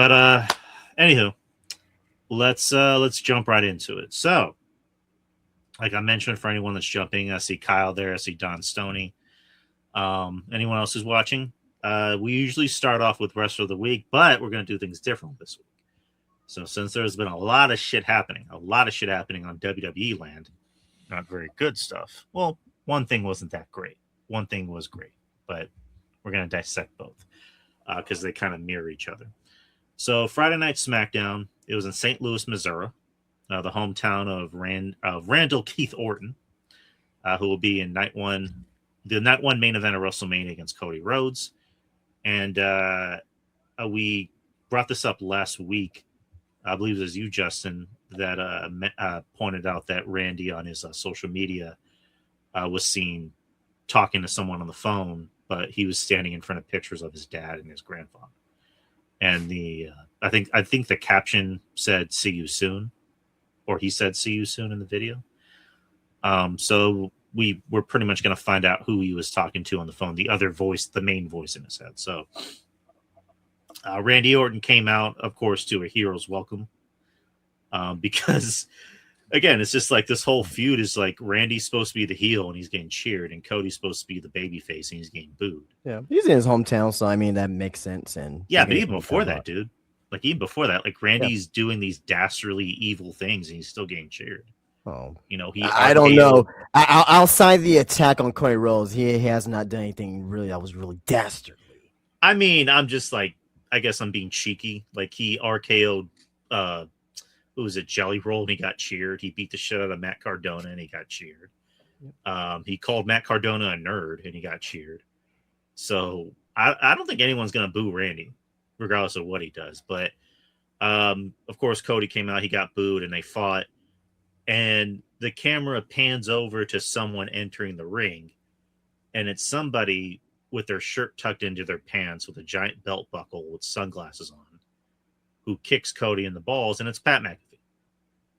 But anywho, let's jump right into it. So, like I mentioned, for anyone that's jumping, I see Kyle there. I see Don Stoney. Anyone else who's watching? We usually start off with rest of the week, but we're going to do things different this week. So since there's been a lot of shit happening on WWE land, not very good stuff. Well, one thing wasn't that great. One thing was great, but we're going to dissect both because they kind of mirror each other. So Friday Night SmackDown, it was in St. Louis, Missouri, the hometown of Randall Keith Orton, who will be in the night one main event of WrestleMania against Cody Rhodes. And we brought this up last week. I believe it was you, Justin, that pointed out that Randy on his social media was seen talking to someone on the phone, but he was standing in front of pictures of his dad and his grandfather. And I think the caption said "See you soon," or he said "See you soon" in the video. So we're pretty much going to find out who he was talking to on the phone, the other voice, the main voice in his head. So Randy Orton came out, of course, to a hero's welcome because, again, it's just like this whole feud is like Randy's supposed to be the heel and he's getting cheered, and Cody's supposed to be the baby face and he's getting booed. Yeah, he's in his hometown, so I mean that makes sense. And yeah, but even before that, dude, like Randy's doing these dastardly evil things and he's still getting cheered. Oh, I don't know. Outside the attack on Cody Rhodes, he has not done anything really that was really dastardly. I mean, I'm just like, I guess I'm being cheeky. Like he RKO'd, who was it, Jelly Roll, and he got cheered. He beat the shit out of Matt Cardona and he got cheered. He called Matt Cardona a nerd and he got cheered. So I don't think anyone's gonna boo Randy, regardless of what he does. But of course, Cody came out, he got booed, and they fought. And the camera pans over to someone entering the ring, and it's somebody with their shirt tucked into their pants with a giant belt buckle with sunglasses on, who kicks Cody in the balls, and it's Pat McAfee.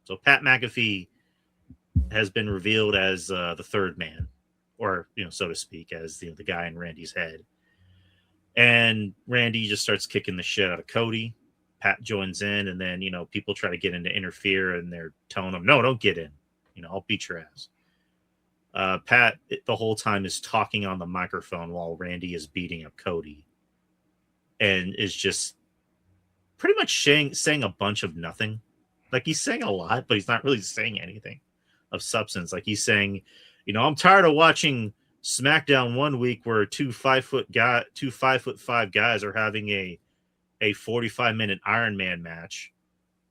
So Pat McAfee has been revealed as the third man, or so to speak, as the guy in Randy's head. And Randy just starts kicking the shit out of Cody. Pat joins in, and then people try to get in to interfere, and they're telling him, "No, don't get in. I'll beat your ass." Pat the whole time is talking on the microphone while Randy is beating up Cody, and is just pretty much saying a bunch of nothing. Like he's saying a lot, but he's not really saying anything of substance. Like he's saying, "I'm tired of watching SmackDown one week where two 5'5" guys are having a 45-minute Iron Man match,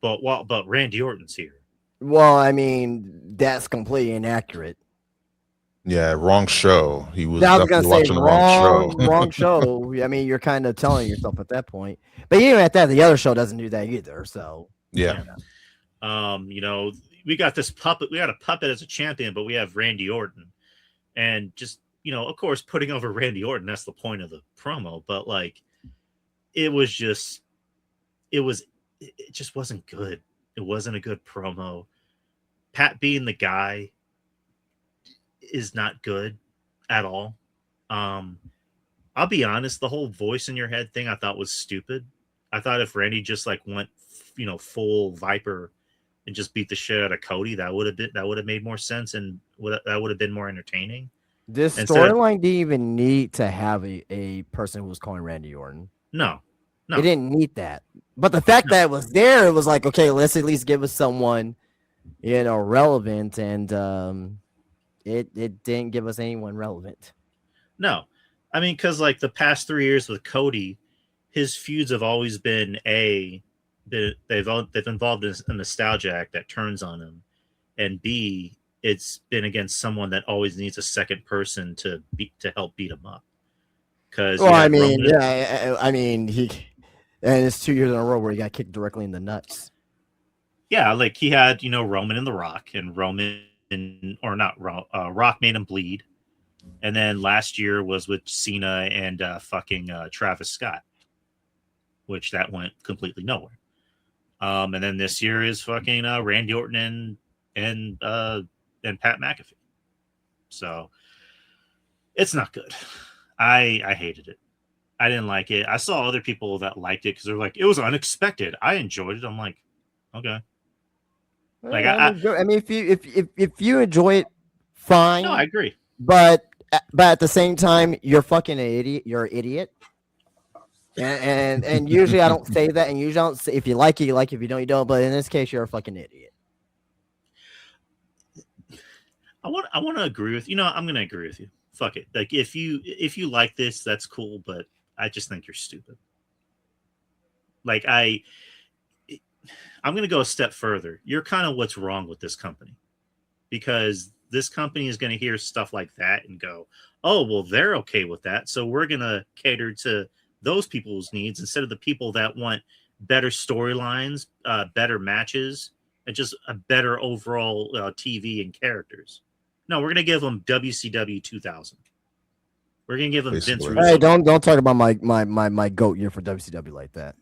but Randy Orton's here." Well, I mean, that's completely inaccurate. Yeah, wrong show. He was I was definitely gonna say watching the wrong show. wrong show. I mean, you're kind of telling yourself at that point. But even at that, the other show doesn't do that either. So yeah. We got this puppet. We got a puppet as a champion, but we have Randy Orton, and just of course, putting over Randy Orton. That's the point of the promo. But like, it just wasn't good. It wasn't a good promo. Pat being the guy is not good at all. I'll be honest, the whole voice in your head thing I thought was stupid. I thought if Randy just like went full Viper and just beat the shit out of Cody, that would have made more sense, and that would have been more entertaining. This storyline didn't even need to have a person who was calling Randy Orton. No. It didn't need that. But the fact that it was there, it was like, okay, let's at least give us someone, relevant, and it didn't give us anyone relevant. No. I mean, because like the past 3 years with Cody, his feuds have always been they've involved a nostalgia act that turns on him, and B, it's been against someone that always needs a second person to help beat him up. Because and it's 2 years in a row where he got kicked directly in the nuts. Yeah, like he had Roman and The Rock, and Rock made him bleed. And then last year was with Cena and Travis Scott, which that went completely nowhere. And then this year is fucking Randy Orton and Pat McAfee. So it's not good. I hated it. I didn't like it. I saw other people that liked it because they're like, it was unexpected. I enjoyed it. I'm like, okay. Like I mean, if you enjoy it, fine. no, I agree. But at the same time, you're fucking an idiot. You're an idiot. And usually I don't say that, and usually I don't say, if you like it, you like it. If you don't, you don't. But in this case, you're a fucking idiot. I want to agree with you. Know, I'm gonna agree with you. Fuck it. Like if you like this, that's cool. But I just think you're stupid. Like I'm gonna go a step further. You're kind of what's wrong with this company, because this company is gonna hear stuff like that and go, oh well, they're okay with that, so we're gonna cater to those people's needs instead of the people that want better storylines, better matches, and just a better overall TV and characters. No, we're going to give them WCW 2000. We're going to give them Vince Russo. Hey, don't talk about my GOAT year for WCW like that.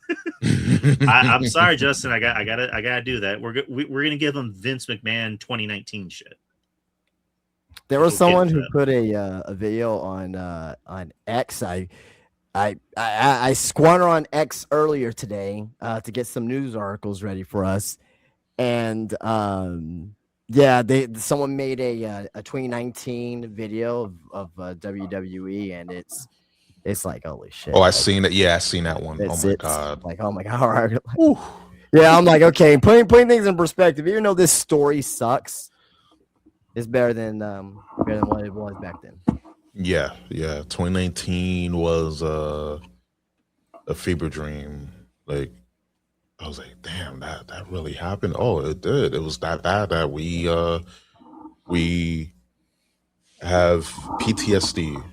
I'm sorry, Justin. I gotta do that. We're going to give them Vince McMahon 2019 shit. There was someone who put a video on X. I squandered on X earlier today to get some news articles ready for us, and yeah, someone made a 2019 video of WWE, and it's like, holy shit. Oh, I like, seen it. Yeah, I seen that one. Oh my god. Like, oh my god. All right. Like, yeah, I'm like, okay, putting things in perspective. Even though this story sucks, it's better than what it was back then. Yeah. 2019 was a fever dream. Like, I was like, damn, that really happened. Oh, it did. It was that bad that we have PTSD,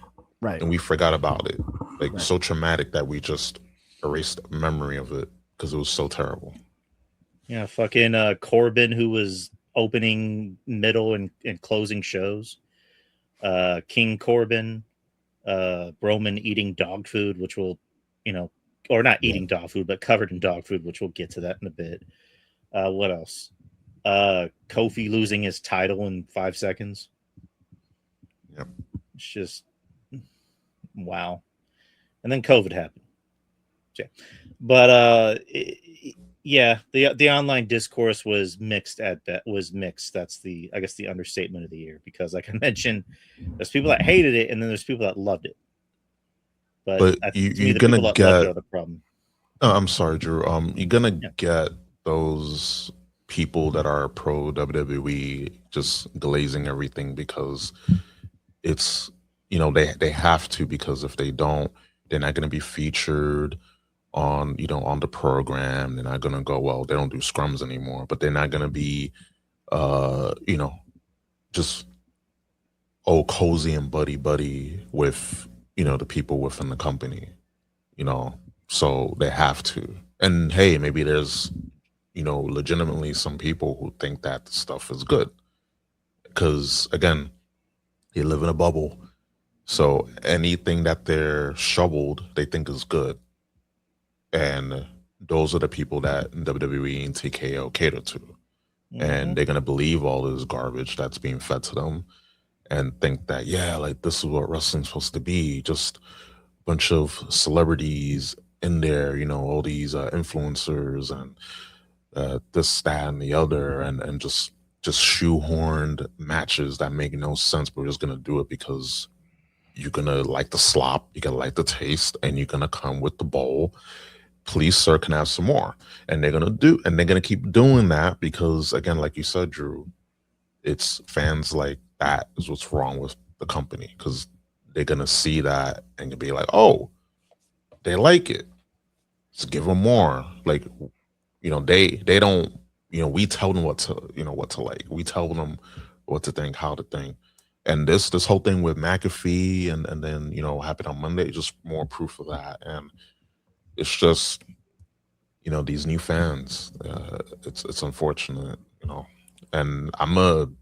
right? And we forgot about it. Like, right. So traumatic that we just erased memory of it because it was so terrible. Yeah, fucking Corbin, who was opening, middle, and closing shows. King Corbin, Roman eating dog food, which will, or not eating dog food, but covered in dog food, which we'll get to that in a bit. What else? Kofi losing his title in 5 seconds. Yep. It's just, wow. And then COVID happened. Yeah. But, yeah, the online discourse was mixed That's I guess the understatement of the year, because like I mentioned, there's people that hated it and then there's people that loved it. But you're gonna get the problem. I'm sorry, Drew. You're gonna get those people that are pro WWE just glazing everything because it's they have to, because if they don't, they're not gonna be featured on on the program. They're not gonna go, well, they don't do scrums anymore, but they're not gonna be just cozy and buddy with the people within the company, so they have to. And hey, maybe there's legitimately some people who think that stuff is good, because again, they live in a bubble, so anything that they're shoveled they think is good. And those are the people that WWE and TKO cater to. Mm-hmm. And they're going to believe all this garbage that's being fed to them and think that, yeah, like this is what wrestling's supposed to be. Just a bunch of celebrities in there, all these influencers and this, that, and the other, and just shoehorned matches that make no sense, but we're just going to do it because you're going to like the slop, you're going to like the taste, and you're going to come with the bowl. Please, sir, can I have some more? And they're gonna keep doing that because, again, like you said, Drew, it's fans like that is what's wrong with the company, because they're gonna see that and be like, oh, they like it. Let's give them more. Like, they don't. We tell them what to like. We tell them what to think, how to think. And this whole thing with McAfee and then happened on Monday, just more proof of that. And it's just, these new fans. It's unfortunate, And I'm gonna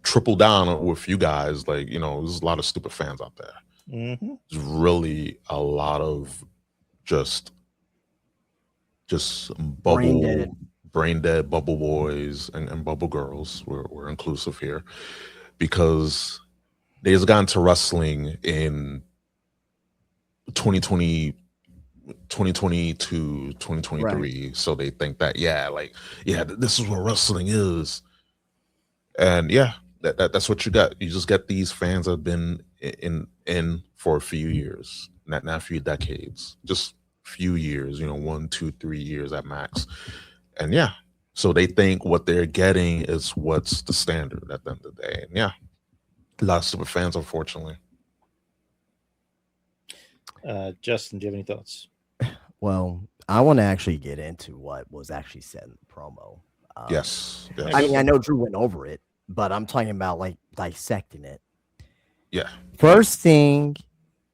triple down with you guys. Like, there's a lot of stupid fans out there. Mm-hmm. There's really a lot of just brain dead bubble boys and bubble girls. We're inclusive here, because they just got into wrestling in 2020. 2022, 2023. Right. So they think that, this is what wrestling is. And that's what you got. You just get these fans that have been in for a few years, not a few decades, just few years, 1, 2, 3 years at max. And so they think what they're getting is what's the standard at the end of the day. And a lot of super fans, unfortunately. Justin, do you have any thoughts? Well, I want to actually get into what was actually said in the promo. Yes. I mean, I know Drew went over it, but I'm talking about like dissecting it. Yeah. First thing,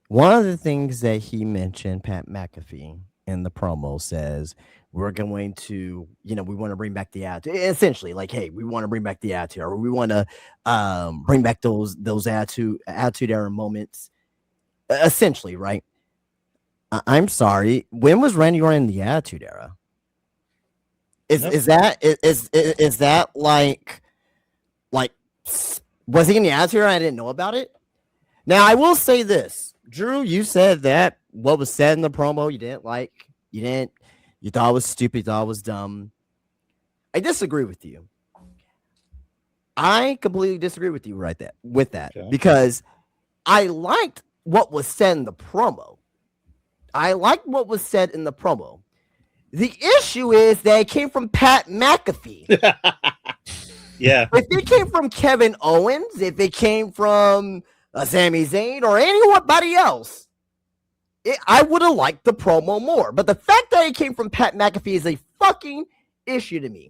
one of the things that he mentioned, Pat McAfee, in the promo says, we're going to, we want to bring back the attitude. Essentially, like, hey, we want to bring back the attitude, or we want to bring back those attitude era moments. Essentially, right? I'm sorry. When was Randy Orton in the Attitude Era? Is that like was he in the Attitude Era? I didn't know about it. Now I will say this, Drew. You said that what was said in the promo you didn't like. You thought it was stupid. You thought it was dumb. I disagree with you. I completely disagree with you with that okay. Because I liked what was said in the promo. I liked what was said in the promo. The issue is that it came from Pat McAfee. Yeah. If it came from Kevin Owens, if it came from Sami Zayn or anybody else, I would have liked the promo more. But the fact that it came from Pat McAfee is a fucking issue to me.